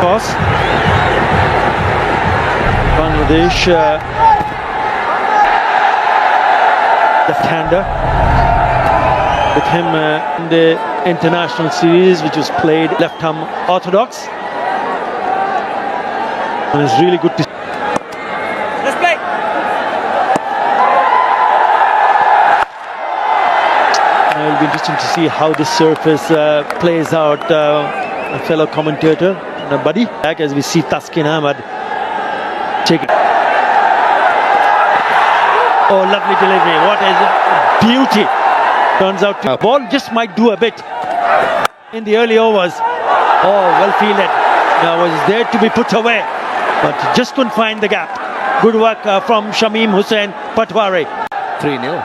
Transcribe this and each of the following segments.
Toss. Bangladesh left-hander with him in the international series, which was played left-arm orthodox, and it's really good to. Let's play. It'll be interesting to see how the surface plays out. A fellow commentator and a buddy, back as we see Taskin Ahmad take it. Oh, lovely delivery! What is beauty! Turns out the ball just might do a bit in the early overs. Oh, well fielded. Now was there to be put away, but just couldn't find the gap. Good work from Shamim Hussain Patwari. 3-0.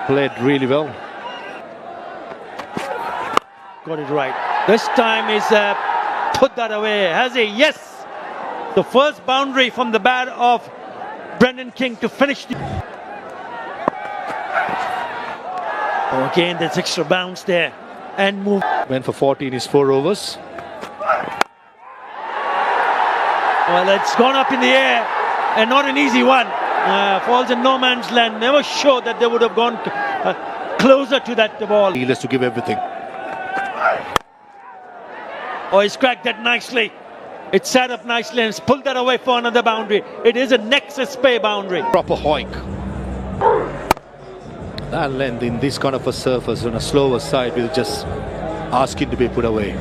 Played really well. Got it right. This time he's put that away, has he? Yes! The first boundary from the bat of Brendan King to finish the... Oh, again, there's extra bounce there. And move. Went for 40 in his 4 overs. Well, it's gone up in the air, and not an easy one. Falls in no man's land. Never sure that they would have gone closer to that ball. He has to give everything. Oh, he's cracked that nicely. It sat up nicely and it's pulled that away for another boundary. It is a Nexus Pay boundary. Proper hoik. That length in this kind of a surface on a slower side will just ask it to be put away.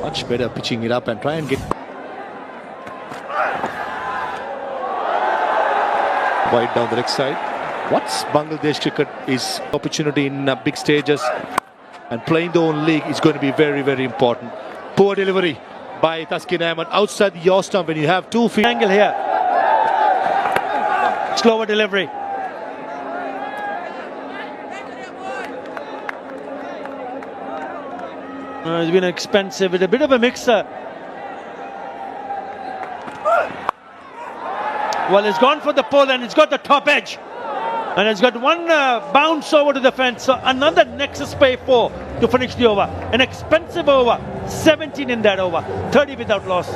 Much better pitching it up and try and get wide down the next side. What's Bangladesh cricket is opportunity in big stages, and playing the own league is going to be very, very important. Poor delivery by Taskin Ahmad outside the yaw stump when you have 2 feet. Angle here. Slower delivery. It's been expensive with a bit of a mixer. Well, it's gone for the pole and it's got the top edge. And it's got one bounce over to the fence. So another Nexus Pay 4 to finish the over. An expensive over. 17 in that over. 30 without loss.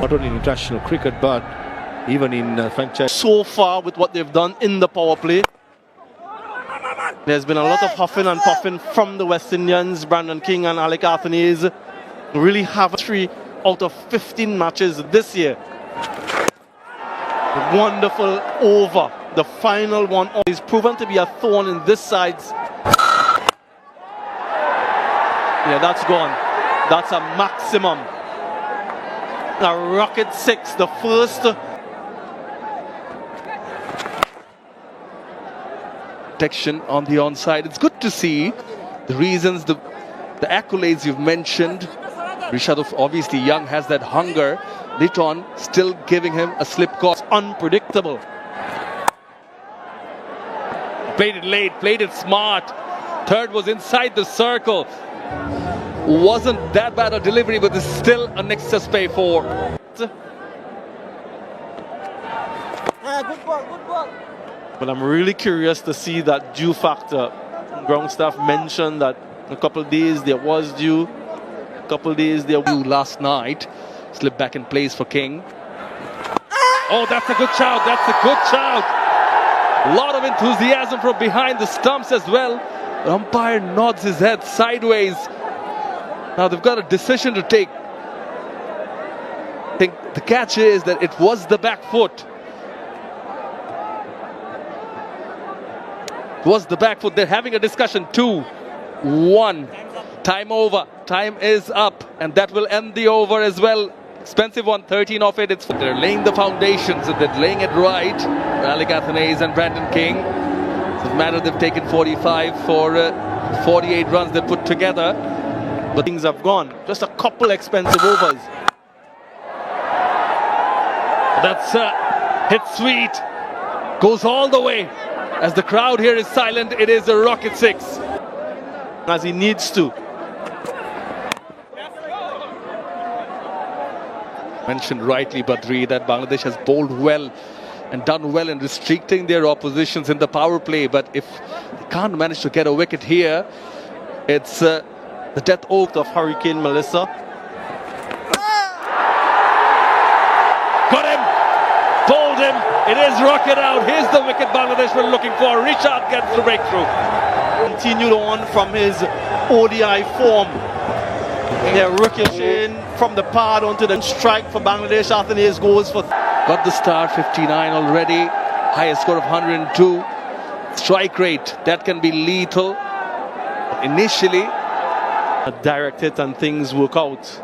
Not only in international cricket, but even in franchise. So far with what they've done in the power play, there's been a lot of huffing and puffing from the West Indians. Brandon King and Alec Athanase really have 3 out of 15 matches this year. Wonderful over. The final one is proven to be a thorn in this side's. Yeah, that's gone. That's a maximum. A rocket 6, the first. Protection on the onside. It's good to see the reasons, the accolades you've mentioned. Rishad, obviously young, has that hunger. Litton still giving him a slip course. Unpredictable. Played it late, played it smart. Third was inside the circle. Wasn't that bad a delivery, but it's still a Nexus Pay 4. Good ball, good ball. But I'm really curious to see that dew factor. Ground staff mentioned that a couple of days there was dew. A couple of days there was dew last night. Slipped back in place for King. Oh, that's a good shout. That's a good shout. A lot of enthusiasm from behind the stumps as well. The umpire nods his head sideways. Now they've got a decision to take. I think the catch is that it was the back foot. It was the back foot. They're having a discussion. 2-1. Time over. Time is up. And that will end the over as well. Expensive one. 13 off it. They're laying the foundations and they're laying it right. Alec Athanase and Brandon King. Doesn't matter, they've taken 45 for 48 runs they put together. But things have gone. Just a couple expensive overs. That's hit sweet. Goes all the way. As the crowd here is silent, it is a rocket 6. As he needs to. Mentioned rightly, Badri, that Bangladesh has bowled well and done well in restricting their oppositions in the power play. But if they can't manage to get a wicket here, It's the death oath of Hurricane Melissa. Got him! Pulled him! It is rocket out. Here's the wicket Bangladesh were looking for. Rishad gets the breakthrough. Continued on from his ODI form. They're ricocheting from the pad onto the strike for Bangladesh after his goals for... Got the start, 59 already. Highest score of 102. Strike rate, that can be lethal. Initially, a direct hit and things work out.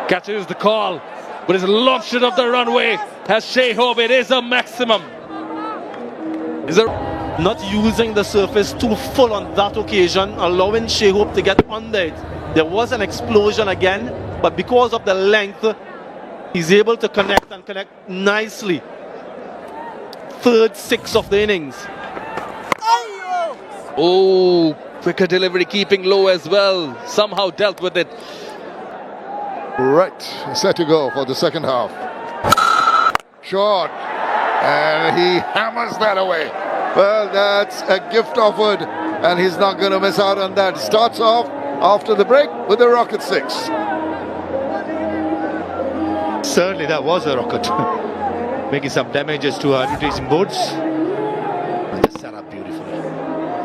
catches the call, but it's launched it up the runway. Has Shayhope, it is a maximum. Is there not using the surface too full on that occasion, allowing Shayhope to get under it. There was an explosion again, but because of the length, he's able to connect and connect nicely. Third six of the innings. Oh, quicker delivery, keeping low as well. Somehow dealt with it. Right, set to go for the second half. Short, and he hammers that away. Well, that's a gift offered, and he's not going to miss out on that. Starts off after the break with a rocket six. Certainly that was a rocket. Making some damages to our advertising boards. And just set up beautifully.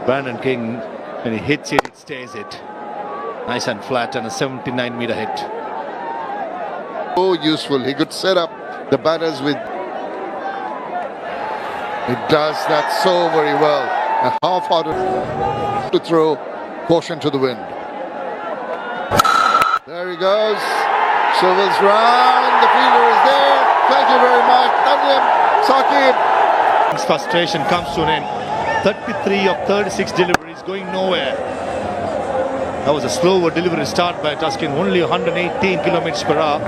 Brandon King, when he hits it, it stays it. Nice and flat and a 79-meter hit. So useful. He could set up the batters with... He does that so very well. A half-hearted to throw, caution to the wind. There he goes. Shovels round. The fielder is there. Thank you very much. Nadim Saqib. His frustration comes to an end. 33 of 36 deliveries going nowhere. That was a slower delivery start by Tuscan, only 118 kilometers per hour.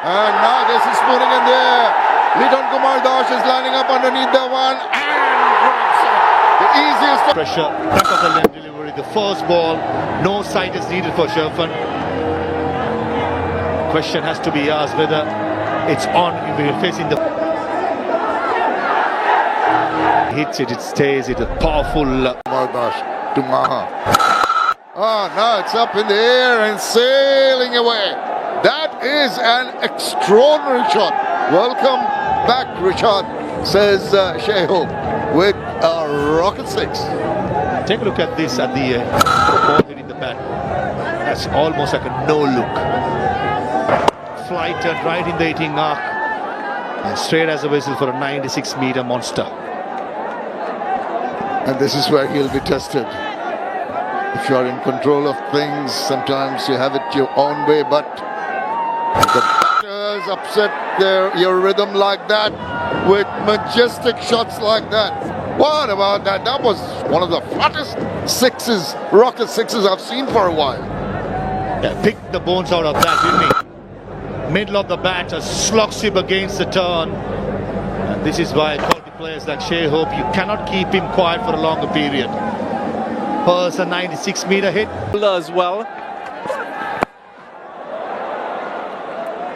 And now there's a spooning in there. Liton Kumar Dash is lining up underneath the one and drops it. The easiest Pressure, back of the left delivery, the first ball, no sight is needed for Sherfan. Question has to be asked whether it's on if we're facing the... Hits it, it stays, it a powerful... Kumar Dash to Maha. Ah, now it's up in the air and sailing away. That is an extraordinary shot. Welcome back, Richard, says Shayhope with a rocket six. Take a look at this at the ball hitting the bat. That's almost like a no-look. Flighted right in the 18 arc. And straight as a whistle for a 96-meter monster. And this is where he'll be tested. If you're in control of things, sometimes you have it your own way, but the batters upset your rhythm like that with majestic shots like that. What about that? That was one of the flattest sixes, rocket sixes I've seen for a while. Yeah, picked the bones out of that, didn't he? Middle of the bat, a slog sweep against the turn. And this is why quality players like Shayhope, you cannot keep him quiet for a longer period. First a 96-meter hit. As well.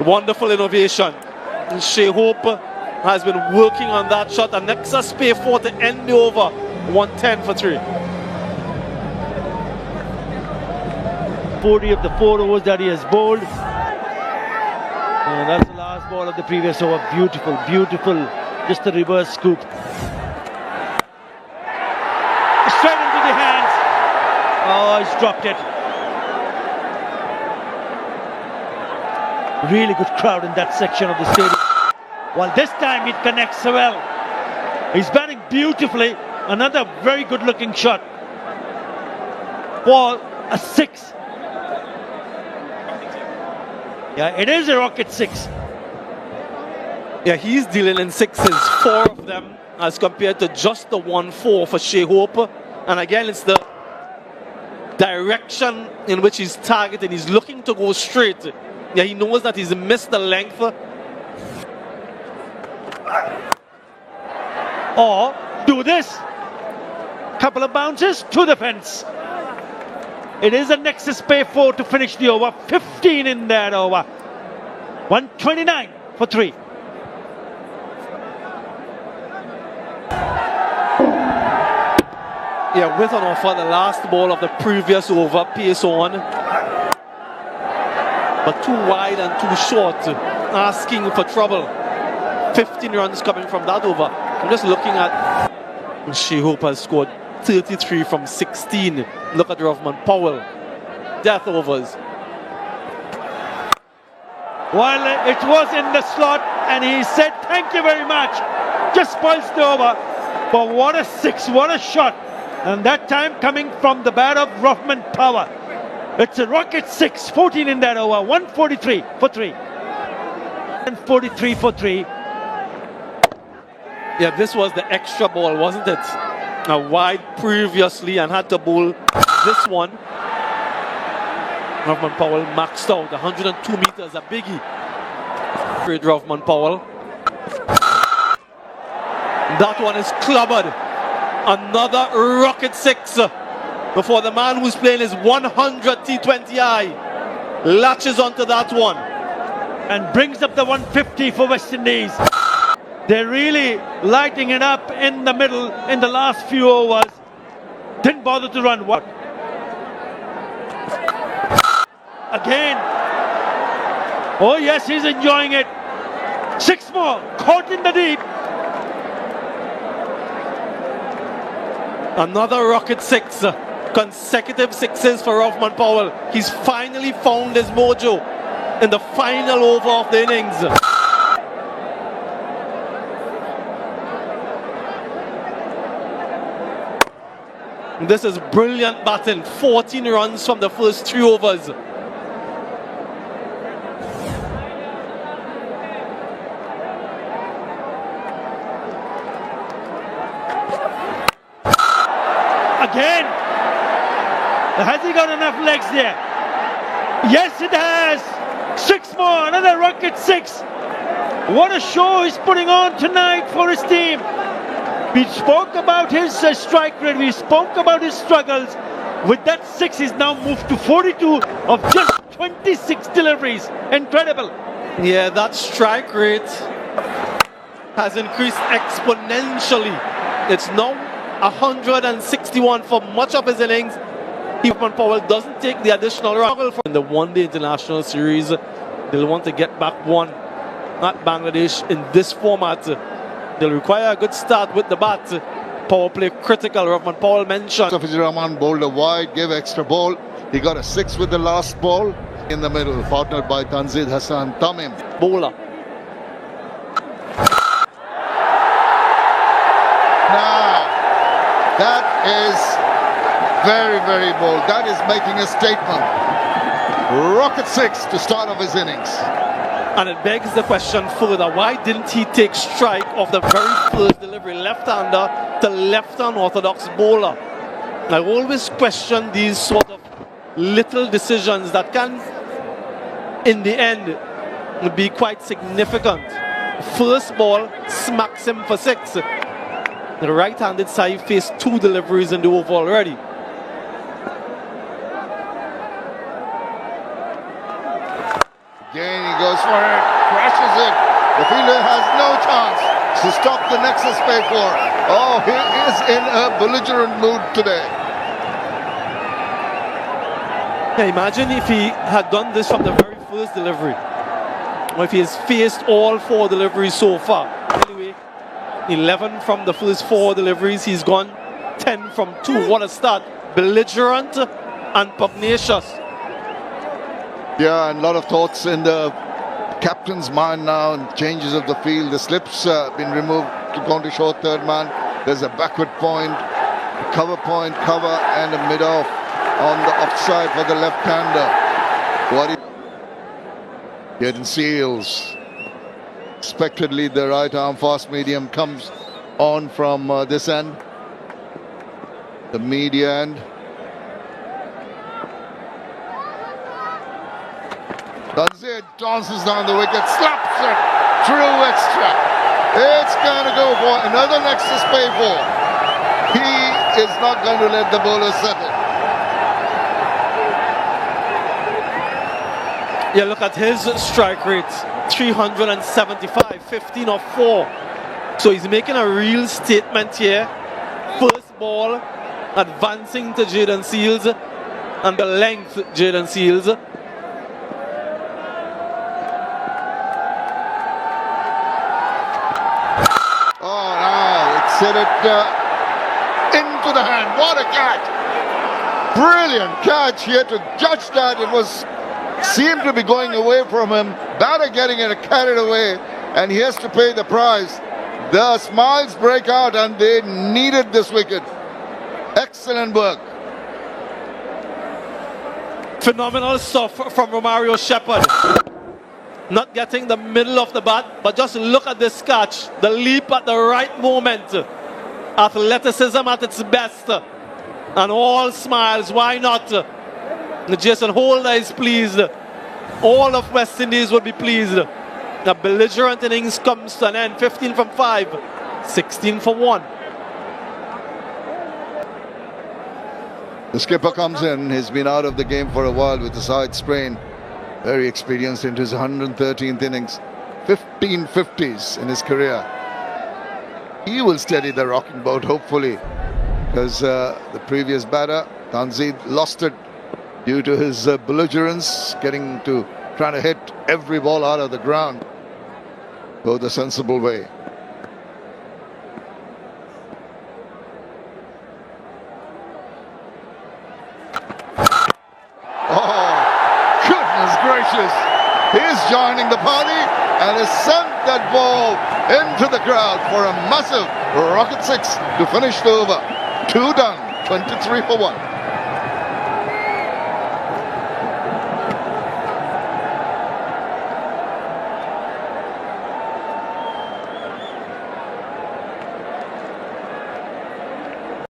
Wonderful innovation. Shayhope has been working on that shot. And next us pay 4 to end the over. 110 for 3. 40 of the 4 overs that he has bowled. And that's the last ball of the previous over. Beautiful, beautiful. Just the reverse scoop. Straight into the hands. Oh, he's dropped it. Really good crowd in that section of the stadium. Well, this time it connects so well. He's batting beautifully. Another very good looking shot. For a 6. Yeah, it is a rocket 6. Yeah, he's dealing in sixes, 4 of them, as compared to just the 1-4 for Shayhope. And again, it's the direction in which he's targeted. He's looking to go straight. Yeah, he knows that he's missed the length. Or do this. Couple of bounces to the fence. It is a Nexus Pay 4 to finish the over. 15 in that over. 129 for 3. Yeah, with an offer, the last ball of the previous over, pace on. But too wide and too short, asking for trouble. 15 runs coming from that over. I'm just looking at She-Hope has scored 33 from 16. Look at Rovman Powell. Death overs. Well, it was in the slot, and he said, thank you very much. Just spoils the over. But what a six, what a shot. And that time coming from the bat of Rovman Powell. It's a rocket 6, 14 in that over, 143 for 3. And 43 for 3. Yeah, this was the extra ball, wasn't it? A wide previously and had to bowl this one. Rovman Powell maxed out 102 meters, a biggie. Great Rovman Powell. That one is clubbered. Another rocket 6 before the man who's playing his 100 T20I latches onto that one. And brings up the 150 for West Indies. They're really lighting it up in the middle in the last few overs. Didn't bother to run. What? Again. Oh yes, he's enjoying it. 6 more. Caught in the deep. Another rocket 6. Consecutive 6s for Rovman Powell. He's finally found his mojo in the final over of the innings. This is brilliant batting. 14 runs from the first 3 overs. Again. Has he got enough legs there? Yes, it has. 6 more. Another rocket 6. What a show he's putting on tonight for his team. We spoke about his strike rate. We spoke about his struggles. With that 6, he's now moved to 42 of just 26 deliveries. Incredible. Yeah, that strike rate has increased exponentially. It's now 161 for much of his innings. Rovman Powell doesn't take the additional run. In the one-day international series, they'll want to get back one at Bangladesh in this format. They'll require a good start with the bat. Power play critical. Rovman Powell mentioned. Hafiz Rahman bowled a wide, gave extra ball. He got a 6 with the last ball. In the middle, partnered by Tanzid Hassan Tamim. Bowler. Now, that is very, very bold. That is making a statement. Rocket 6 to start off his innings. And it begs the question further, why didn't he take strike of the very first delivery, left-hander to left unorthodox bowler? I always question these sort of little decisions that can, in the end, be quite significant. First ball smacks him for 6. The right-handed side faced 2 deliveries in the over already. Again, he goes for it, crashes it. The fielder has no chance to stop the Nexus Pay 4. Oh, he is in a belligerent mood today. Yeah, imagine if he had done this from the very first delivery. Or if he has faced all 4 deliveries so far. Anyway, 11 from the first 4 deliveries. He's gone 10 from 2. What a start. Belligerent and pugnacious. Yeah, and a lot of thoughts in the captain's mind now, and changes of the field. The slips been removed to go to short third man. There's a backward point, cover, and a mid-off on the offside for the left-hander. Getting Seals. Expectedly, the right arm fast medium comes on from this end. The media end. Tanzid tosses down the wicket, slaps it through extra. It's going to go for another Nexus Pay 4. He is not going to let the bowler settle. Yeah, look at his strike rate. 375, 15 of 4. So he's making a real statement here. First ball, advancing to Jaden Seals, and the length Jaden Seals. Oh, no, it's hit it into the hand. What a catch! Brilliant catch here to judge that. It was seemed to be going away from him. Batter getting it carried away, and he has to pay the price. The smiles break out, and they needed this wicket. Excellent work. Phenomenal stuff from Romario Shepherd. Not getting the middle of the bat, but just look at this catch. The leap at the right moment. Athleticism at its best. And all smiles. Why not? Jason Holder is pleased. All of West Indies would be pleased. The belligerent innings comes to an end. 15 from 5, 16 for 1. The skipper comes in. He's been out of the game for a while with a side sprain. Very experienced into his 113th innings. 15 50s in his career. He will steady the rocking boat, hopefully, because the previous batter, Tanzid, lost it due to his belligerence, trying to hit every ball out of the ground. Go the sensible way. Oh, goodness gracious. He's joining the party and has sent that ball into the crowd for a massive rocket 6 to finish the over. 2 done, 23 for 1.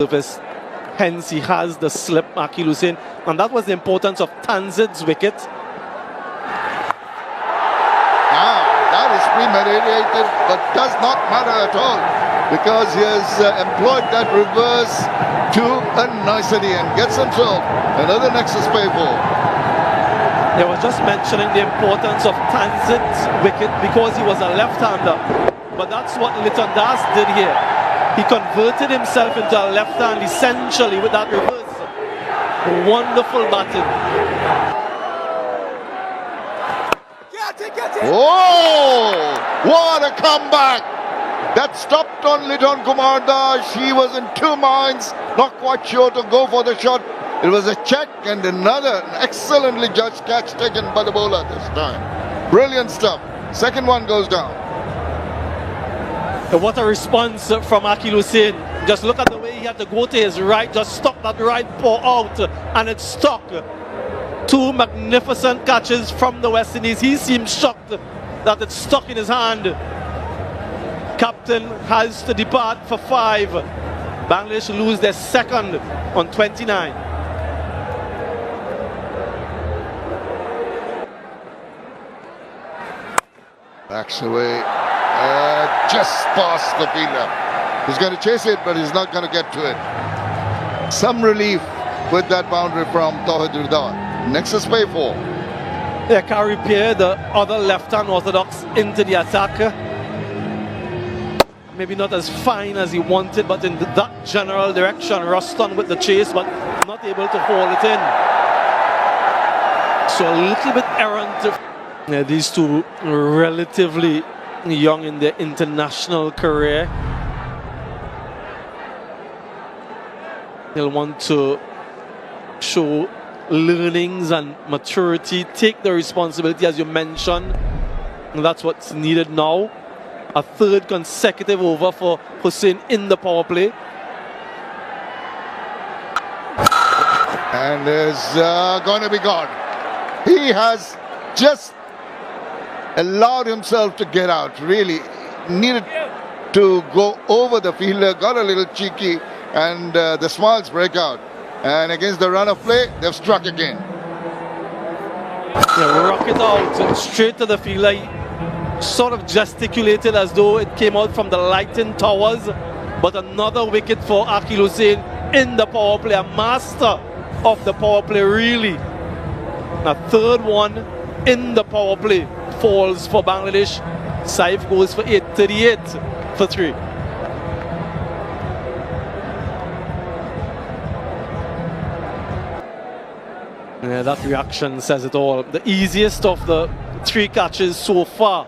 Surface. Hence he has the slip, Akil Hussain, and that was the importance of Tanzid's wicket. That is premeditated, but does not matter at all, because he has employed that reverse to a nicety and gets himself another Nexus pay for. They were just mentioning the importance of Tanzid's wicket because he was a left-hander, but that's what Liton Das did here. He converted himself into a left hand essentially with that reverse. Wonderful batting. Oh, what a comeback! That stopped on Liton Kumar Das. He was in two minds, not quite sure to go for the shot. It was a check and another excellently judged catch taken by the bowler this time. Brilliant stuff. Second one goes down. What a response from Akil Hussain. Just look at the way he had to go to his right, just stop that right paw out, and it stuck. Two magnificent catches from the West Indies. He seemed shocked that it stuck in his hand. Captain has to depart for 5. Bangladesh lose their second on 29. Backs away. Just past the fielder. He's going to chase it, but he's not going to get to it. Some relief with that boundary from Tawhid Rida. Nexus pay for. They can repair the other left-hand orthodox into the attack. Maybe not as fine as he wanted, but in that general direction. Ruston with the chase, but not able to hold it in. So a little bit errant. Yeah, these two relatively young in their international career. They'll want to show learnings and maturity, take the responsibility as you mentioned, and that's what's needed now. A third consecutive over for Hussain in the power play. And is going to be gone. He has just allowed himself to get out. Really needed to go over the fielder, got a little cheeky, and the smiles break out. And against the run of play, they've struck again. Yeah, rock it out straight to the fielder. He sort of gesticulated as though it came out from the lighting towers. But another wicket for Akil Hussain in the power play. A master of the power play, really. A third one in the power play falls for Bangladesh. Saif goes for 8, 38 for 3. Yeah, that reaction says it all. The easiest of the 3 catches so far.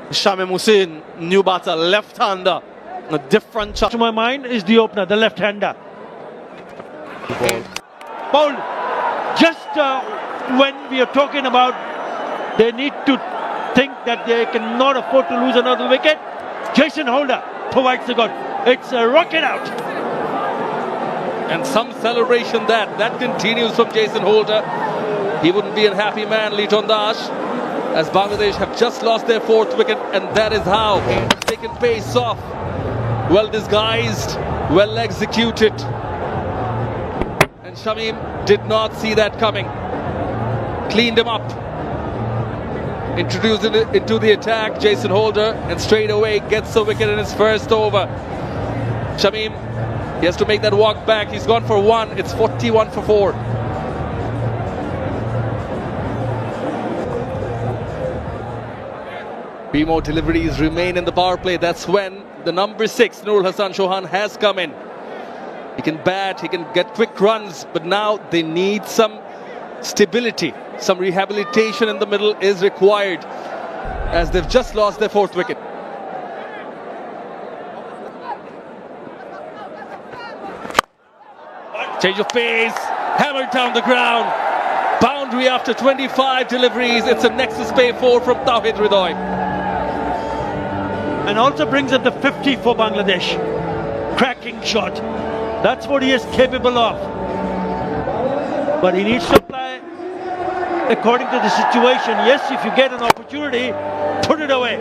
Shamim Hussain, new batter, left-hander. A different chance. To my mind is the opener, the left-hander. Ball. Just when we are talking about they need to think that they cannot afford to lose another wicket, Jason Holder provides the goal. It's a rocket out. And some celebration that continues from Jason Holder. He wouldn't be a happy man, Liton Dash, as Bangladesh have just lost their 4th wicket, and that is how it's taken pace off. Well disguised, well executed. And Shamim did not see that coming. Cleaned him up. Introduced it into the attack, Jason Holder, and straight away gets the wicket in his first over. Shamim, he has to make that walk back. He's gone for 1. It's 41 for 4. Three more deliveries remain in the power play. That's when the number 6, Nurul Hassan Chauhan, has come in. He can bat, he can get quick runs, but now they need some stability. Some rehabilitation in the middle is required, as they've just lost their 4th wicket. Change of pace, hammered down the ground. Boundary after 25 deliveries. It's a Nexus Pay 4 from Tawhid Hridoy. And also brings up the 50 for Bangladesh. Cracking shot. That's what he is capable of. But he needs to play according to the situation. Yes, if you get an opportunity, put it away.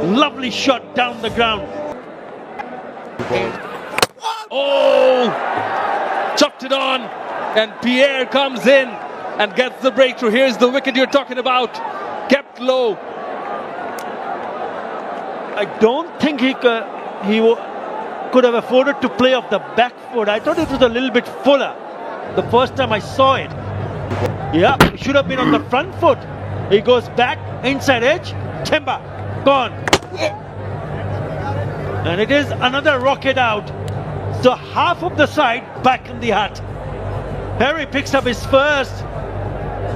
Lovely shot down the ground. Oh! Chopped it on. And Pierre comes in and gets the breakthrough. Here's the wicket you're talking about. Kept low. I don't think he could have afforded to play off the back foot. I thought it was a little bit fuller the first time I saw it. Yeah, it should have been on the front foot. He goes back, inside edge, timber, gone. And it is another rocket out. So half of the side back in the hut. Perry picks up his first.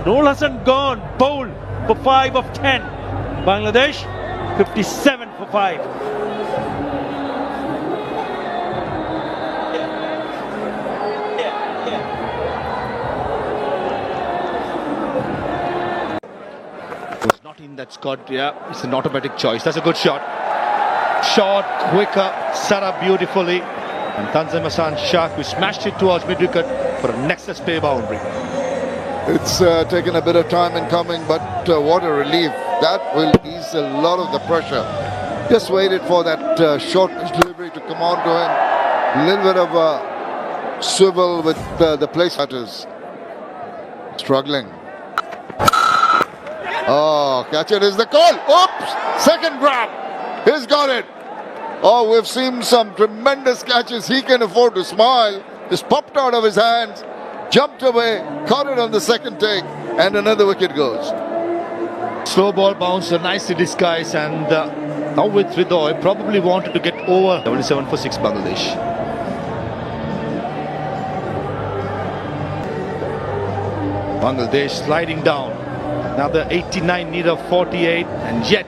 Nurul Hassan gone, bowled for 5 of 10. Bangladesh 57 for 5. Was not in that squad. Yeah, it's an automatic choice. That's a good shot. Short, quicker, set up beautifully. And Tanzim Hassan Shah, who smashed it towards mid-wicket for a Nexus Pay boundary. It's taken a bit of time in coming, but what a relief. That will ease a lot of the pressure. Just waited for that short delivery to come on to him. A little bit of a swivel with the place batters. Struggling. Oh, catch it is the call. Oops! Second grab. He's got it. Oh, we've seen some tremendous catches. He can afford to smile. Just popped out of his hands, jumped away, caught it on the second take, and another wicket goes. Slow ball bouncer, nicely disguised, and now with Hridoy, probably wanted to get over 77 for 6 Bangladesh. Bangladesh sliding down. Now the 89 need of 48, and yet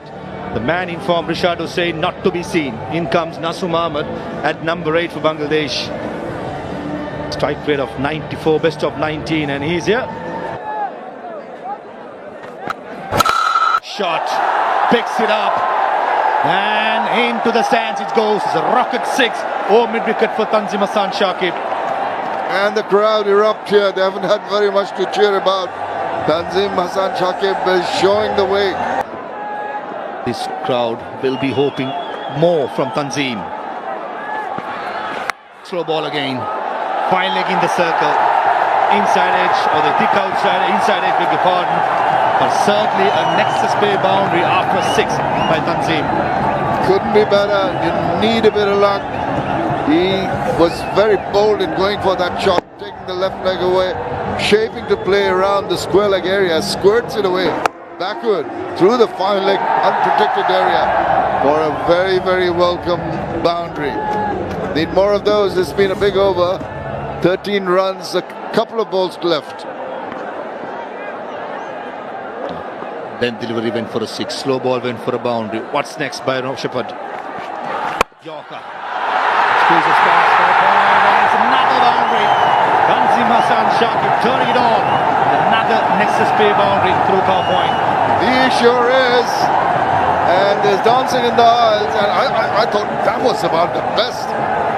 the man informed Rishad Hussain not to be seen. In comes Nasum Ahmed at number 8 for Bangladesh. Strike rate of 94, best of 19, and he's here. Shot, picks it up, and into the stands it goes. It's a rocket 6 over mid-wicket for Tanzim Hassan Shakib. And the crowd erupt here. They haven't had very much to cheer about. Tanzim Hassan Shakib is showing the way. This crowd will be hoping more from Tanzim. Slow ball again. Fine leg in the circle. Inside edge, or the thick outside, inside edge, beg your pardon. But certainly a Nexus Pay boundary after 6 by Tanzim. Couldn't be better. You need a bit of luck. He was very bold in going for that shot, taking the left leg away, shaping to play around the square leg area, squirts it away, backward, through the fine leg, unprotected area, for a very, very welcome boundary. Need more of those. It's been a big over. 13 runs, a couple of balls left. Then delivery went for a 6. Slow ball went for a boundary. What's next by Shepherd? Yorker. Squeezes past for a point, and it's another boundary. Kanzi Masan Shakib turning it on. Another Nexus Bay boundary through Cow Point. He sure is. And there's dancing in the aisles. And I thought that was about the best.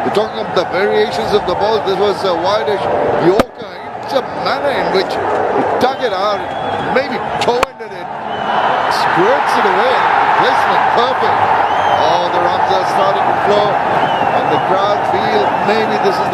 We're talking about the variations of the ball. This was a wideish Yorker. It's a manner in which he dug it out, maybe toe-ended it, squirts it away. Placement perfect. Oh, the runs are starting to flow. And the crowd feel maybe this is the